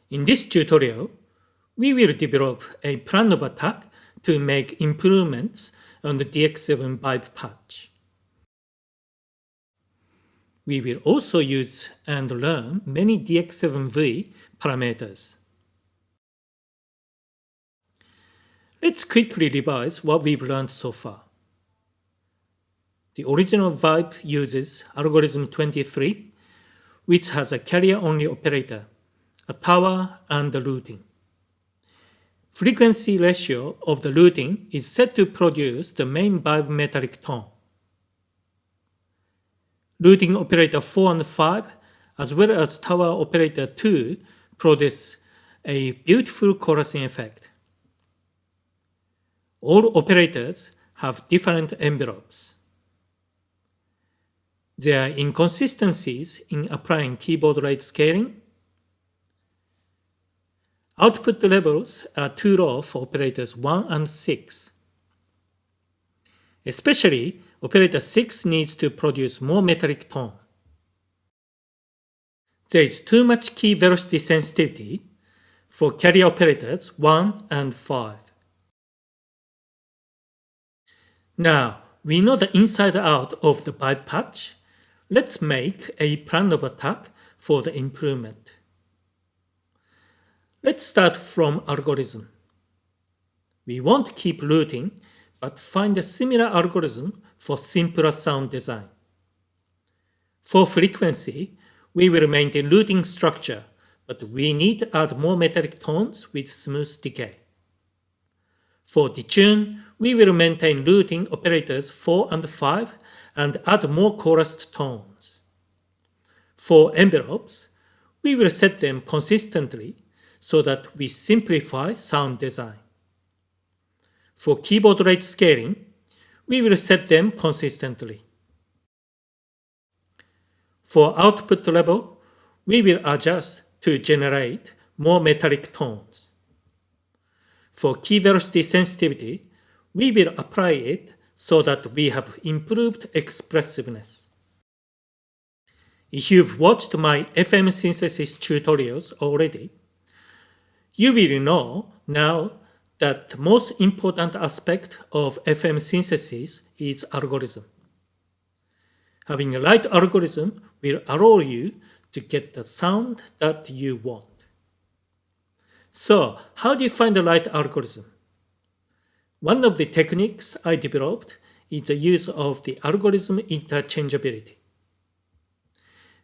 In this tutorial, we will develop a plan of attack to make improvements on the DX7 Vibe patch. We will also use and learn many DX7 V parameters. Let's quickly revise what we've learned so far. The original Vibe uses algorithm 23, which has a carrier-only operator, a tower, and the routing. Frequency ratio of the routing is set to produce the main Vibe metallic tone. Routing operator 4 and 5, as well as tower operator 2, produce a beautiful chorusing effect. All operators have different envelopes. There are inconsistencies in applying keyboard rate scaling. Output levels are too low for operators 1 and 6. Especially, operator 6 needs to produce more metallic tone. There is too much key velocity sensitivity for carrier operators 1 and 5. Now, we know the inside out of the Vibe patch. Let's make a plan of attack for the improvement. Let's start from algorithm. We won't keep routing, but find a similar algorithm for simpler sound design. For frequency, we will maintain routing structure, but we need to add more metallic tones with smooth decay. For detune, we will maintain routing operators 4 and 5 and add more chorused tones. For envelopes, we will set them consistently so that we simplify sound design. For keyboard rate scaling, we will set them consistently. For output level, we will adjust to generate more metallic tones. For key velocity sensitivity, we will apply it so that we have improved expressiveness. If you've watched my FM synthesis tutorials already, you will know now that the most important aspect of FM synthesis is algorithm. Having a right algorithm will allow you to get the sound that you want. So, how do you find the right algorithm? One of the techniques I developed is the use of the algorithm interchangeability.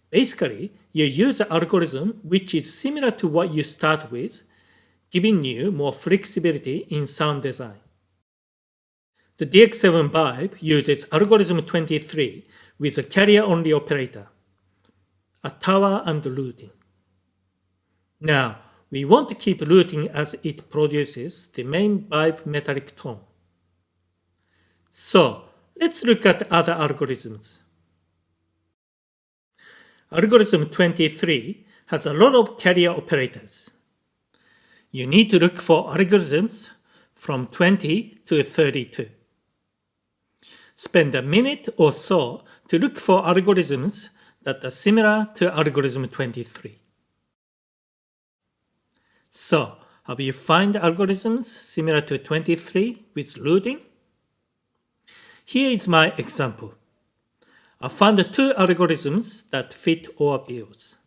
Basically, you use an algorithm which is similar to what you start with, giving you more flexibility in sound design. The DX7 Vibe uses algorithm 23 with a carrier-only operator, a tower and routing. Now, we want to keep routing as it produces the main Vibe metallic tone. So, let's look at other algorithms. Algorithm 23 has a lot of carrier operators. You need to look for algorithms from 20 to 32. Spend a minute or so to look for algorithms that are similar to algorithm 23. So, have you found algorithms similar to 23 with routing? Here is my example. I found 2 algorithms that fit our bills.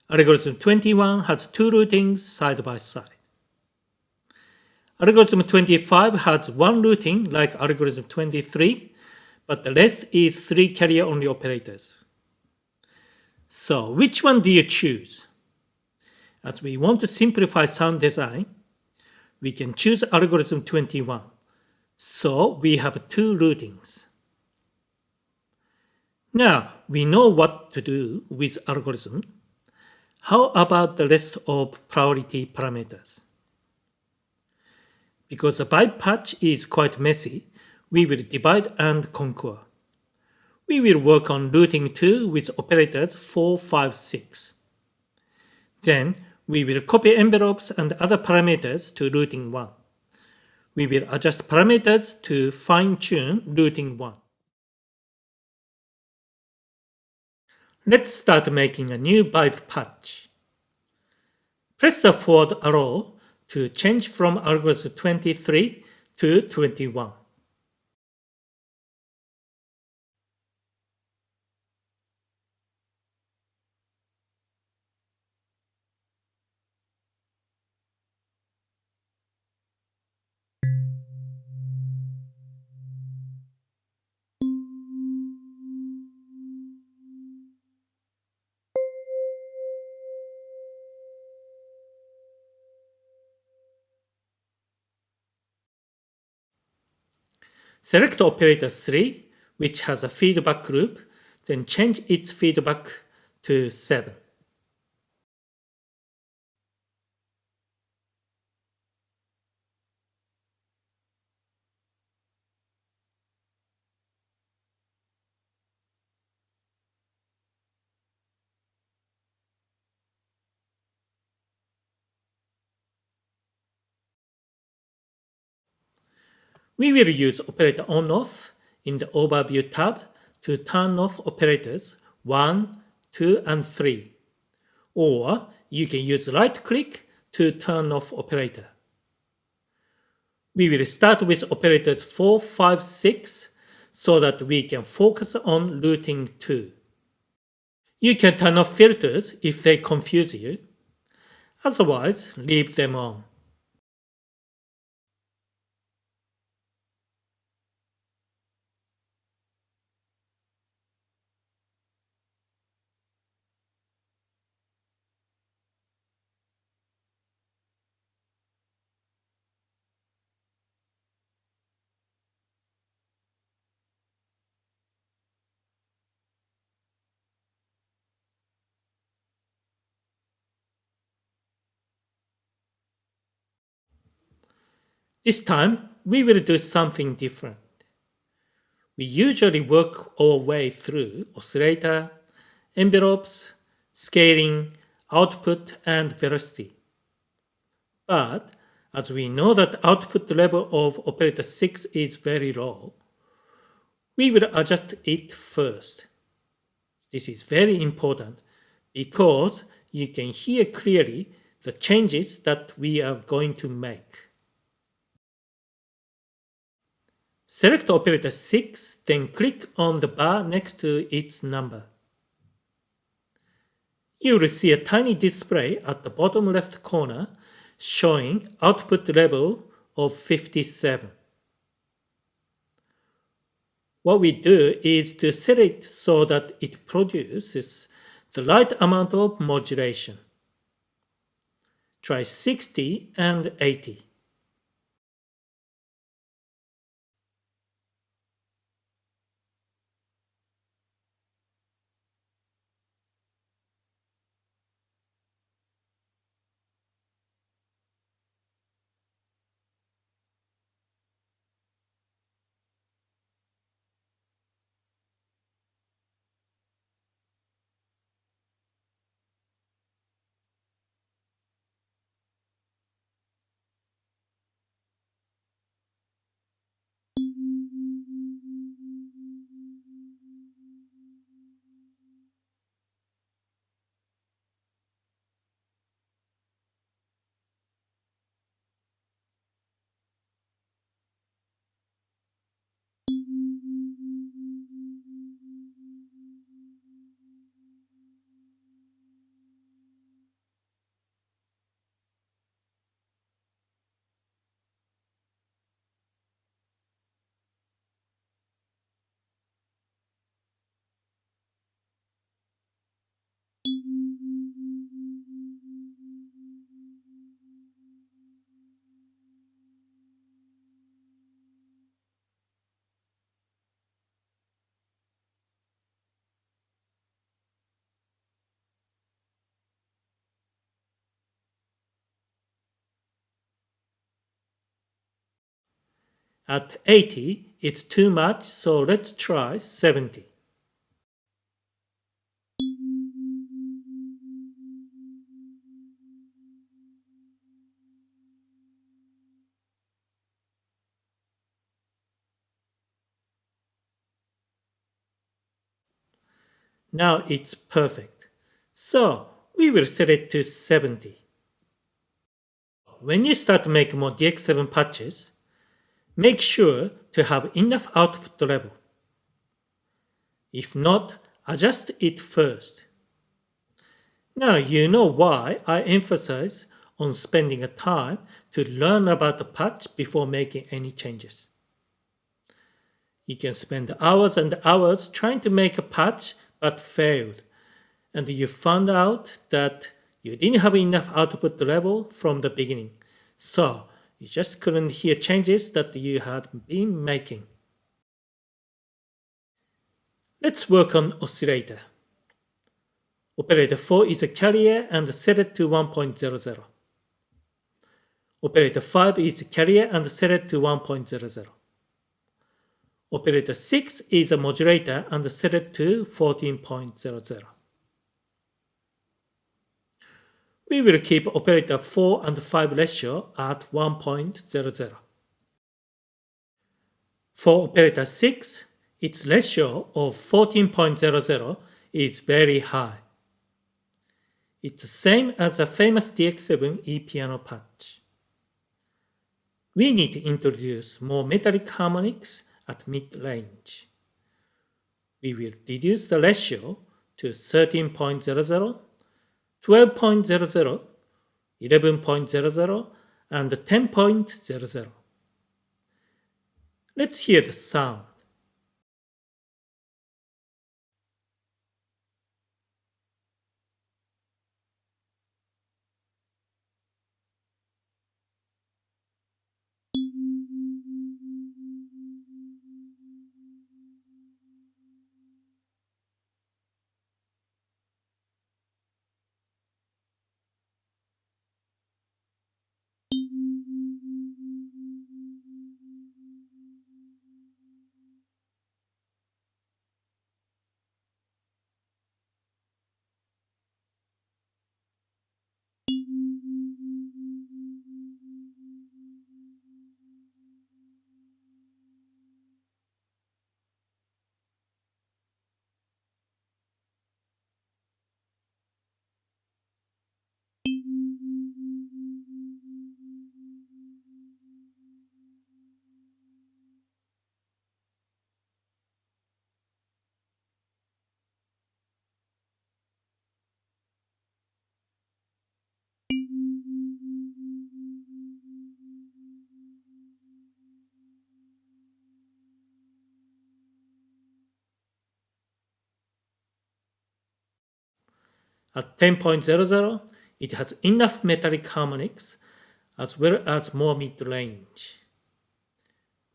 Algorithm 21 has 2 routings side by side. Algorithm 25 has 1 routing like algorithm 23, but the rest is 3 carrier-only operators. So, which one do you choose? As we want to simplify sound design, we can choose algorithm 21. So, we have 2 routings. Now, we know what to do with algorithm. How about the rest of priority parameters? Because the Vibe patch is quite messy, we will divide and conquer. We will work on routing 2 with operators 4, 5, 6. Then, we will copy envelopes and other parameters to routing 1. We will adjust parameters to fine-tune routing 1. Let's start making a new Vibe patch. Press the forward arrow to change from algorithm 23 to 21. Select operator 3, which has a feedback loop, then change its feedback to 7. We will use operator on-off in the Overview tab to turn off operators 1, 2, and 3. Or you can use right-click to turn off operator. We will start with operators 4, 5, 6 so that we can focus on routing 2. You can turn off filters if they confuse you. Otherwise, leave them on. This time, we will do something different. We usually work our way through oscillator, envelopes, scaling, output, and velocity. But as we know that output level of operator 6 is very low, we will adjust it first. This is very important because you can hear clearly the changes that we are going to make. Select operator 6, then click on the bar next to its number. You will see a tiny display at the bottom left corner showing output level of 57. What we do is to set it so that it produces the right amount of modulation. Try 60 and 80. At 80, it's too much, so let's try 70. Now it's perfect. So we will set it to 70. when you start to make more DX7 patches, make sure to have enough output level. If not, adjust it first. Now you know why I emphasize on spending a time to learn about the patch before making any changes. You can spend hours and hours trying to make a patch but failed, and you found out that you didn't have enough output level from the beginning, so you just couldn't hear changes that you had been making. Let's work on oscillator. Operator 4 is a carrier and set it to 1.00. Operator 5 is a carrier and set it to 1.00. Operator 6 is a modulator and set it to 14.00. We will keep operator 4 and 5 ratio at 1.00. For operator 6, its ratio of 14.00 is very high. It's the same as the famous DX7 E-piano patch. We need to introduce more metallic harmonics at mid-range. We will reduce the ratio to 13.00, 12.00, 11.00, and 10.00. Let's hear the sound. At 10.00, it has enough metallic harmonics as well as more mid-range.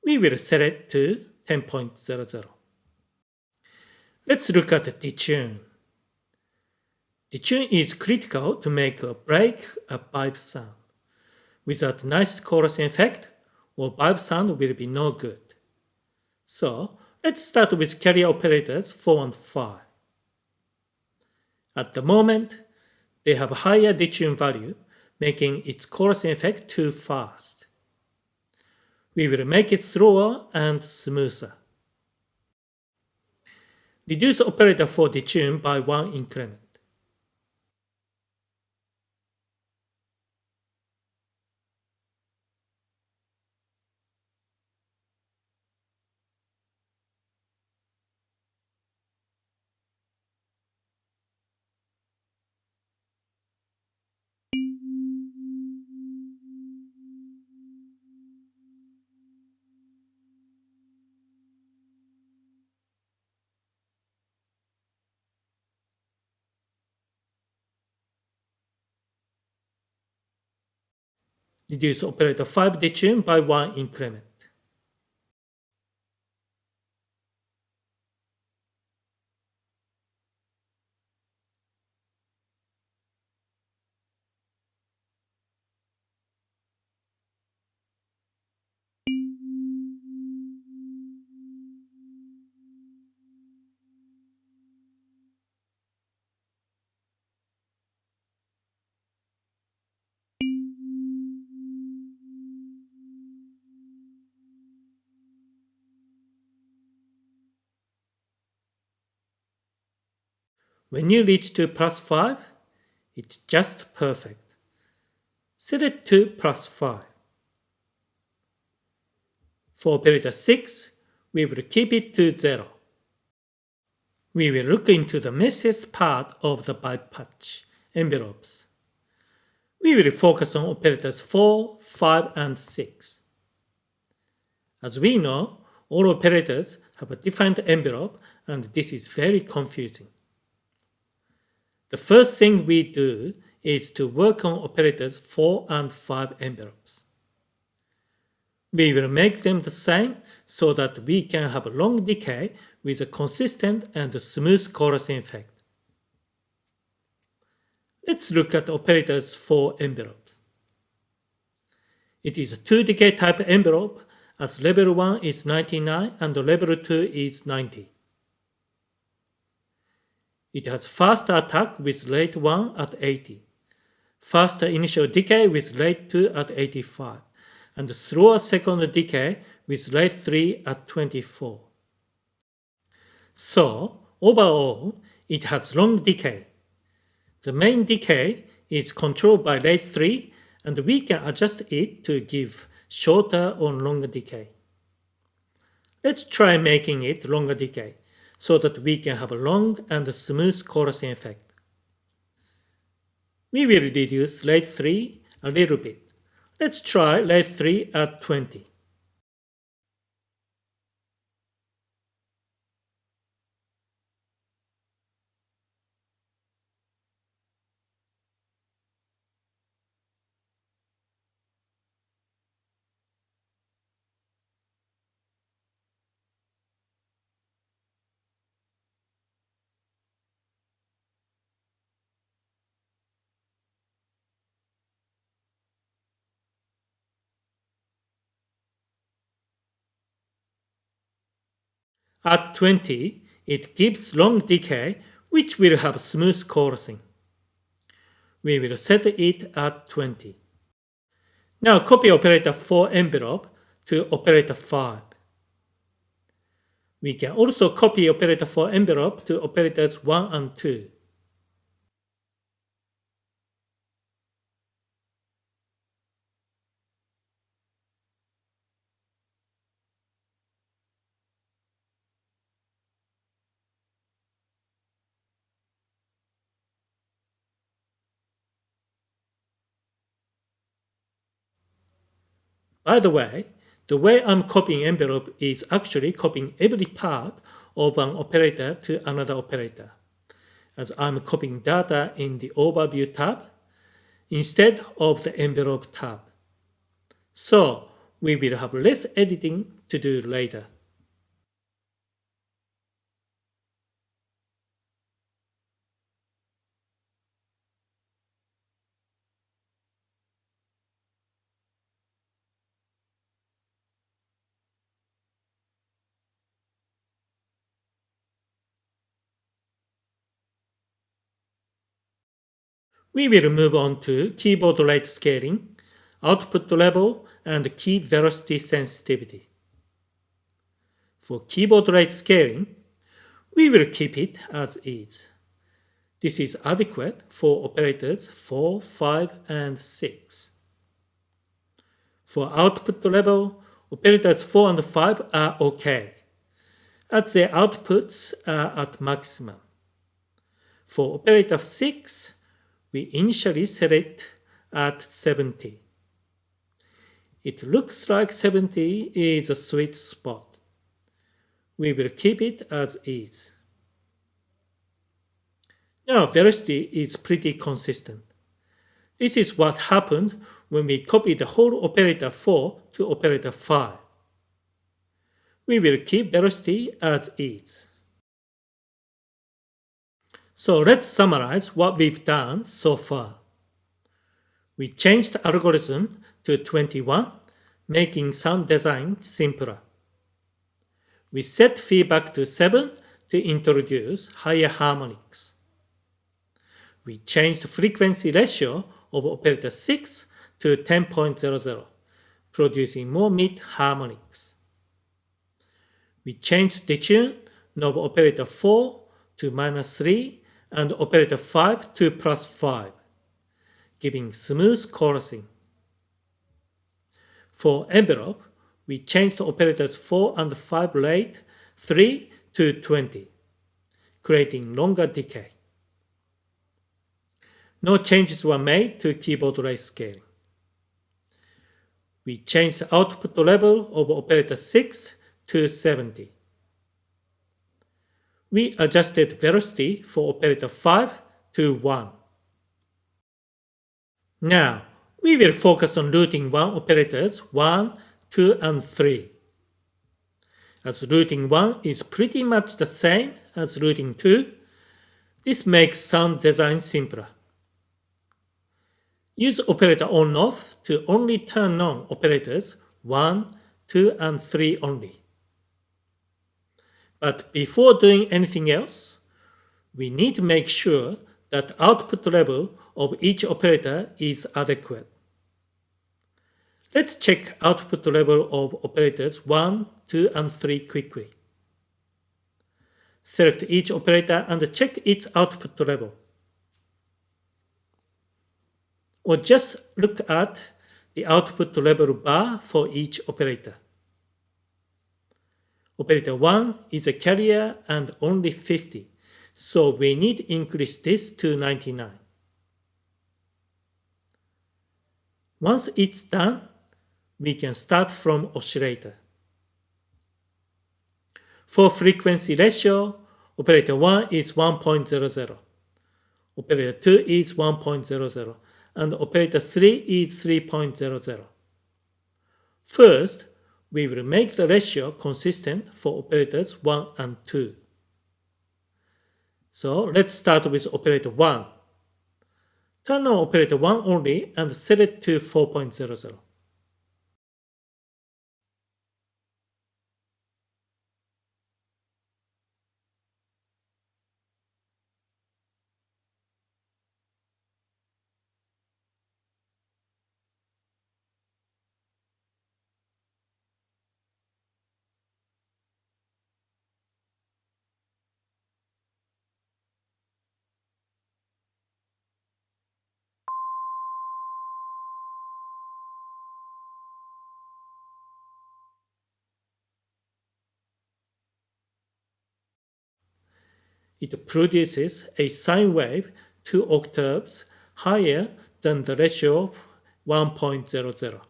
We will set it to 10.00. Let's look at the detune. Detune is critical to make or break a vibe sound. Without nice chorus effect, or vibe sound will be no good. So, let's start with carrier operators 4 and 5. At the moment, they have higher detune value, making its chorus effect too fast. We will make it slower and smoother. Reduce operator 4 detune by 1 increment. Reduce operator 5 detune by 1 increment. When you reach to plus 5, it's just perfect. set it to +5. For operator 6, we will keep it to 0. We will look into the message part of the bypatch envelopes. We will focus on operators 4, 5, and 6. As we know, all operators have a different envelope, and this is very confusing. The first thing we do is to work on operators 4 and 5 envelopes. We will make them the same so that we can have a long decay with a consistent and smooth chorusing effect. Let's look at operators 4 envelopes. It is a 2 decay type envelope, as level 1 is 99 and level 2 is 90. It has faster attack with rate 1 at 80, faster initial decay with rate 2 at 85, and slower second decay with rate 3 at 24. So, overall, it has long decay. The main decay is controlled by rate 3, and we can adjust it to give shorter or longer decay. Let's try making it longer decay so that we can have a long and smooth chorusing effect. We will reduce rate 3 a little bit. Let's try rate 3 at 20. At 20, it gives long decay, which will have smooth chorusing. We will set it at 20. Now copy operator 4 envelope to operator 5. We can also copy operator 4 envelope to operators 1 and 2. By the way I'm copying envelope is actually copying every part of an operator to another operator, as I'm copying data in the Overview tab instead of the Envelope tab. So we will have less editing to do later. We will move on to keyboard rate scaling, output level, and key velocity sensitivity. For keyboard rate scaling, we will keep it as is. This is adequate for operators 4, 5, and 6. For output level, operators 4 and 5 are okay, as their outputs are at maximum. For operator 6, we initially set it at 70. It looks like 70 is a sweet spot. We will keep it as is. Now velocity is pretty consistent. This is what happened when we copied the whole operator 4 to operator 5. We will keep velocity as is. So let's summarize what we've done so far. We changed the algorithm to 21, making sound design simpler. We set feedback to 7 to introduce higher harmonics. We changed the frequency ratio of operator 6 to 10.00, producing more mid harmonics. We changed detune of operator 4 to -3 and operator 5 to +5, giving smooth chorusing. For envelope, we changed operators 4 and 5 rate 3 to 20, creating longer decay. No changes were made to keyboard rate scaling. We changed the output level of operator 6 to 70. We adjusted velocity for operator 5 to 1. Now, we will focus on routing 1 operators 1, 2, and 3. As routing 1 is pretty much the same as routing 2, this makes sound design simpler. Use operator on-off to only turn on operators 1, 2, and 3 only. But before doing anything else, we need to make sure that output level of each operator is adequate. Let's check output level of operators 1, 2, and 3 quickly. Select each operator and check its output level. Or just look at the output level bar for each operator. Operator 1 is a carrier and only 50, so we need to increase this to 99. Once it's done, we can start from oscillator. For frequency ratio, operator 1 is 1.00, operator 2 is 1.00, and operator 3 is 3.00. First, we will make the ratio consistent for operators 1 and 2. So let's start with operator 1. Turn on operator 1 only and set it to 4.00. It produces a sine wave 2 octaves higher than the ratio of 1.00.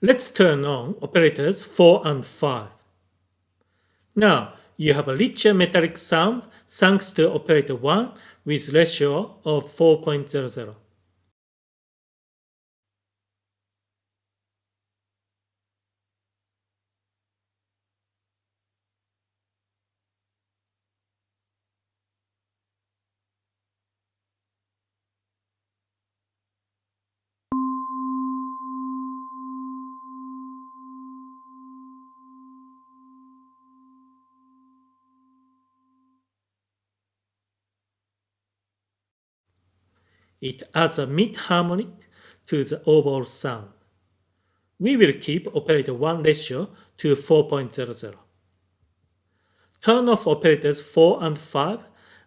Let's turn on operators 4 and 5. Now, you have a richer metallic sound thanks to operator 1 with ratio of 4.00. It adds a mid-harmonic to the overall sound. We will keep operator 1 ratio to 4.00. Turn off operators 4 and 5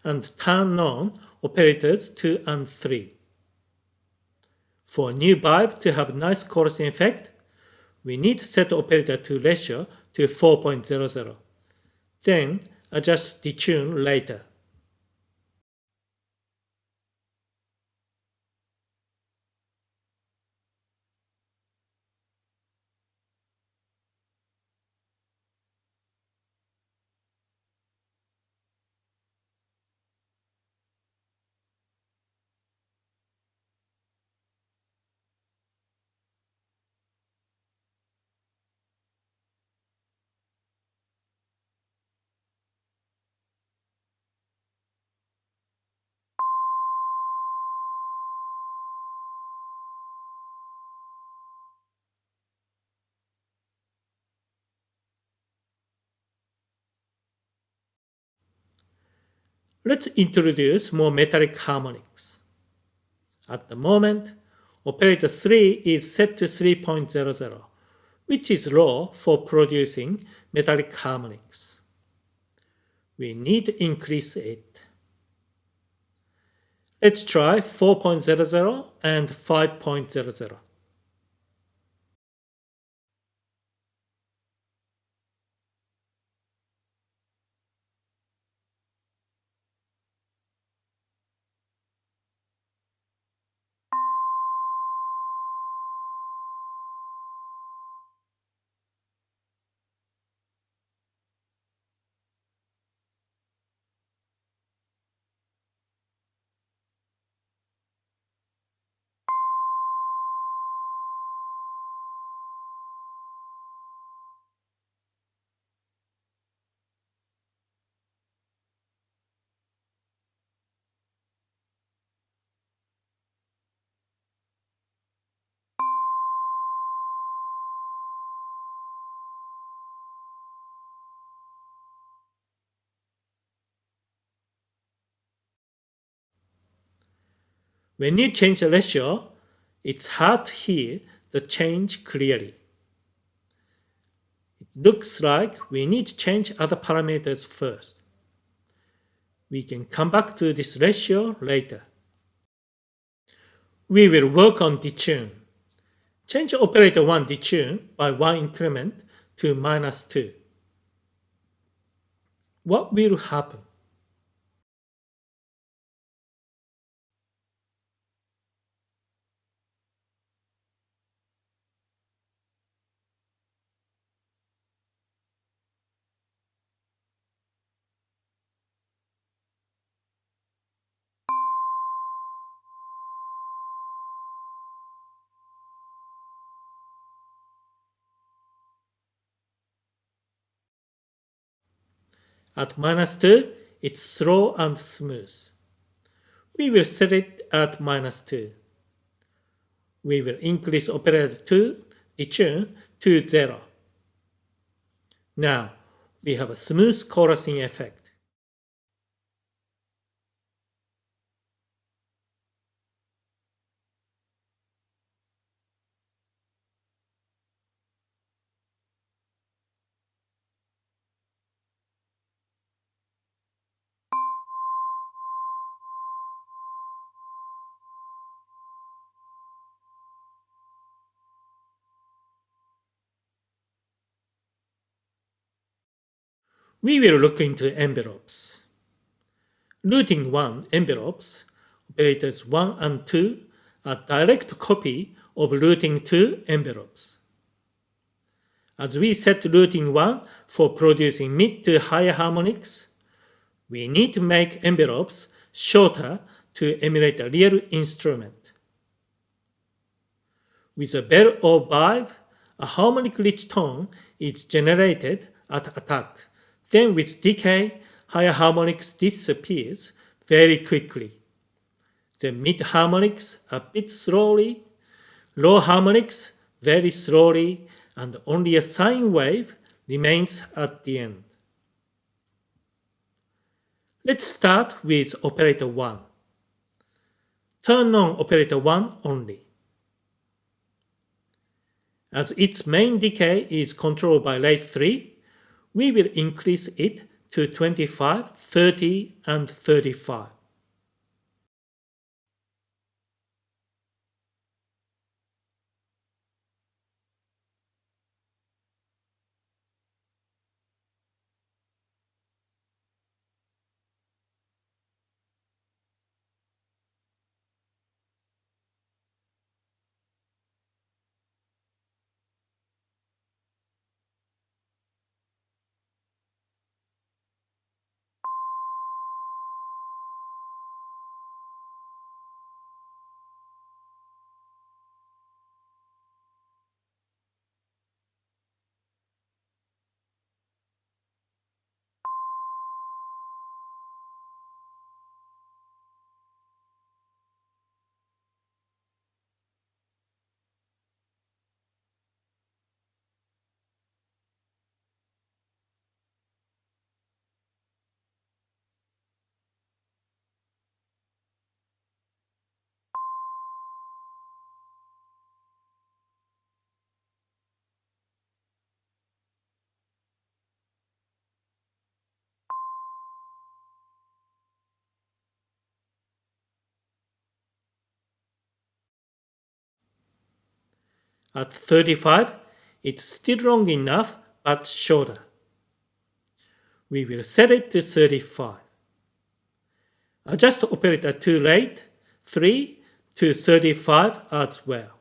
and turn on operators 2 and 3. For a new vibe to have nice chorusing effect, we need to set operator 2 ratio to 4.00. Then adjust detune later. Let's introduce more metallic harmonics. At the moment, operator 3 is set to 3.00, which is low for producing metallic harmonics. We need to increase it. Let's try 4.00 and 5.00. When you change the ratio, it's hard to hear the change clearly. It looks like we need to change other parameters first. We can come back to this ratio later. We will work on detune. Change operator 1 detune by 1 increment to -2. What will happen? At -2, it's slow and smooth. We will set it at -2. We will increase operator 2 detune to 0. Now, we have a smooth chorusing effect. We will look into envelopes. Routing 1 envelopes, operators 1 and 2, are direct copy of routing 2 envelopes. As we set routing 1 for producing mid to higher harmonics, we need to make envelopes shorter to emulate a real instrument. With a bell or vibe, a harmonic-rich tone is generated at attack. Then with decay, higher harmonics disappears very quickly. The mid harmonics a bit slowly, low harmonics very slowly, and only a sine wave remains at the end. Let's start with operator 1. Turn on operator 1 only. As its main decay is controlled by rate 3, we will increase it to 25, 30, and 35. At 35, it's still long enough but shorter. We will set it to 35. Adjust operator to rate 3 to 35 as well.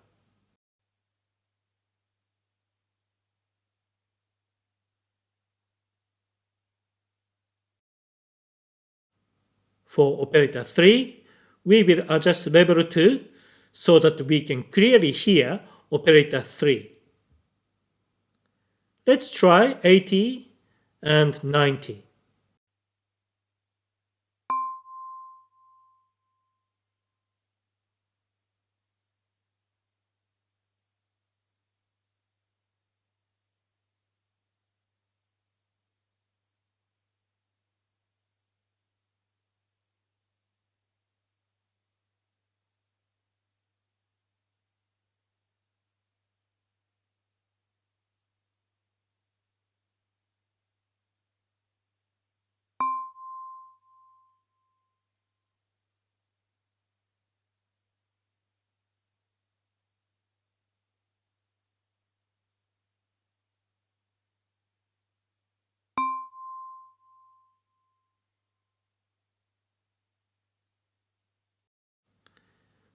For operator 3, we will adjust level 2 so that we can clearly hear operator 3. Let's try 80 and 90.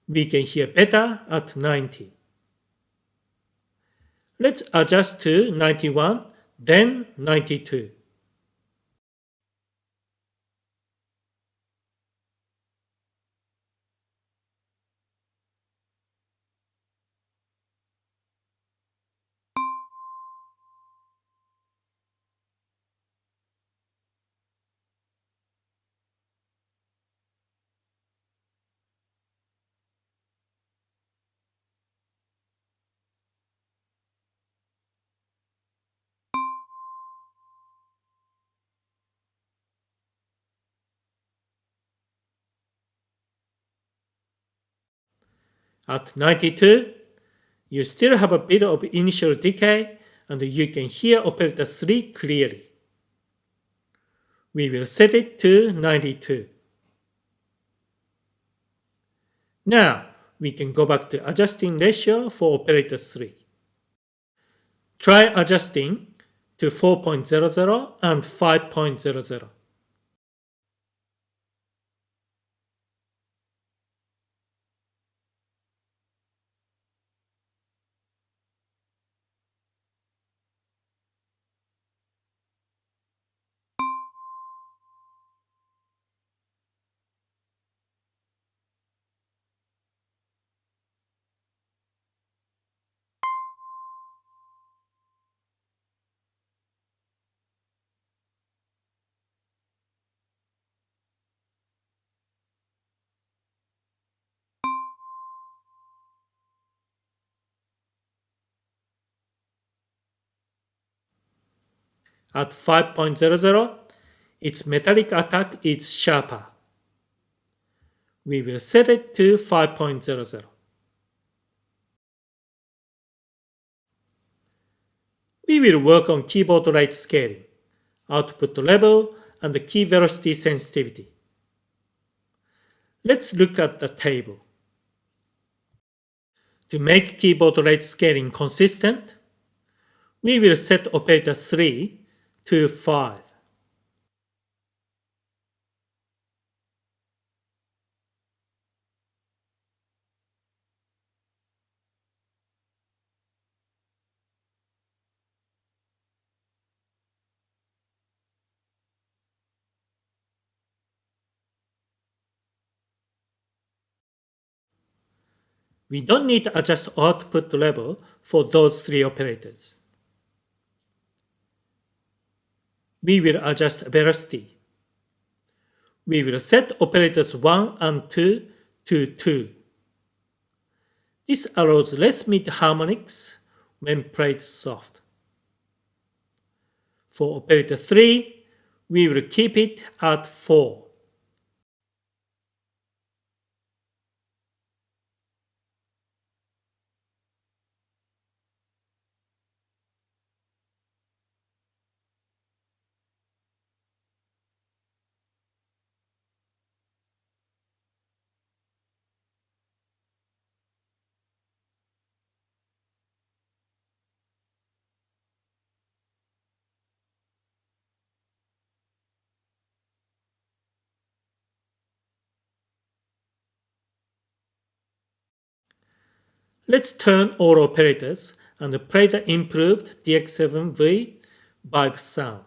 We can hear better at 90. Let's adjust to 91, then 92. At 92, you still have a bit of initial decay and you can hear operator 3 clearly. We will set it to 92. Now, we can go back to adjusting ratio for operator 3. Try adjusting to 4.00 and 5.00. At 5.00, its metallic attack is sharper. We will set it to 5.00. We will work on keyboard rate scaling, output level, and key velocity sensitivity. Let's look at the table. To make keyboard rate scaling consistent, we will set operator 3 to 5. We don't need to adjust output level for those three operators. We will adjust velocity. We will set operators 1 and 2 to 2. This allows less mid harmonics when played soft. For operator 3, we will keep it at 4. Let's turn all operators and play the improved DX7V vibe sound.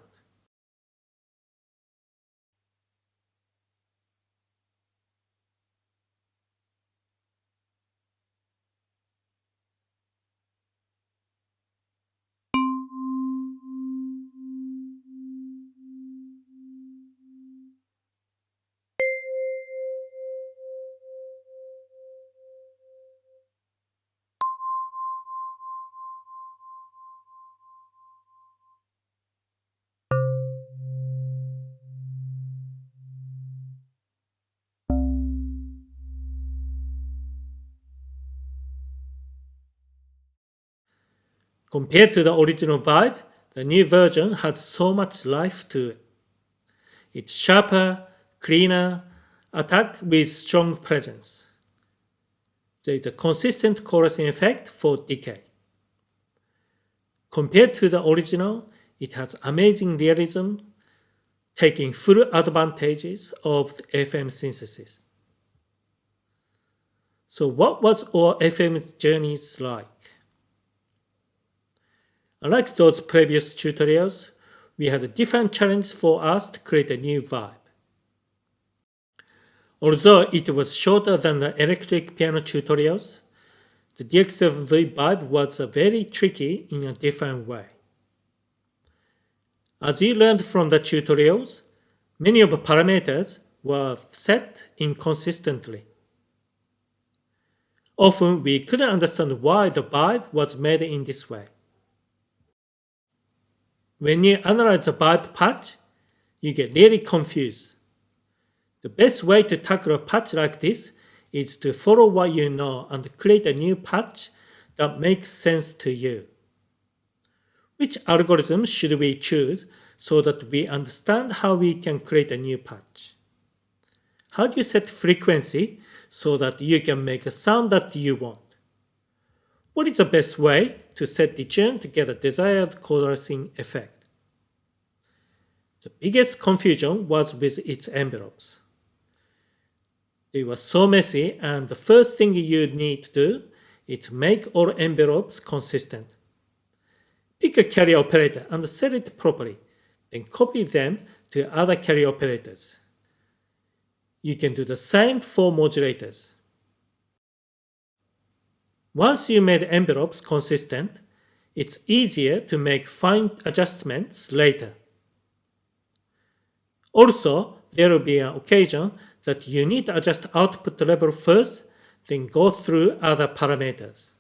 Compared to the original vibe, the new version has so much life to it. It's sharper, cleaner, attacked with strong presence. There is a consistent chorusing effect for decay. Compared to the original, it has amazing realism, taking full advantages of the FM synthesis. So what was our FM journeys like? Unlike those previous tutorials, we had a different challenge for us to create a new vibe. Although it was shorter than the electric piano tutorials, the DX7V vibe was very tricky in a different way. As you learned from the tutorials, many of the parameters were set inconsistently. Often we couldn't understand why the vibe was made in this way. When you analyze the vibe patch, you get really confused. The best way to tackle a patch like this is to follow what you know and create a new patch that makes sense to you. Which algorithm should we choose so that we understand how we can create a new patch? How do you set frequency so that you can make a sound that you want? What is the best way to set the tune to get a desired chorusing effect? The biggest confusion was with its envelopes. They were so messy, and the first thing you need to do is make all envelopes consistent. Pick a carrier operator and set it properly, then copy them to other carrier operators. You can do the same for modulators. Once you made envelopes consistent, it's easier to make fine adjustments later. Also, there will be an occasion that you need to adjust output level first, then go through other parameters.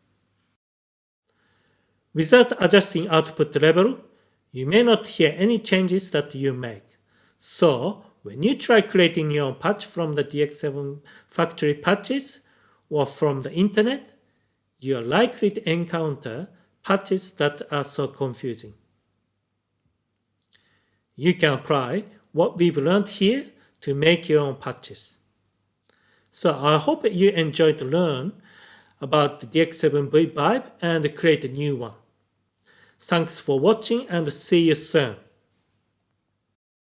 Without adjusting output level, you may not hear any changes that you make. So, when you try creating your own patch from the DX7 factory patches or from the internet, you are likely to encounter patches that are so confusing. You can apply what we've learned here to make your own patches. So I hope you enjoyed to learn about the DX7V vibe and create a new one. Thanks for watching and see you soon.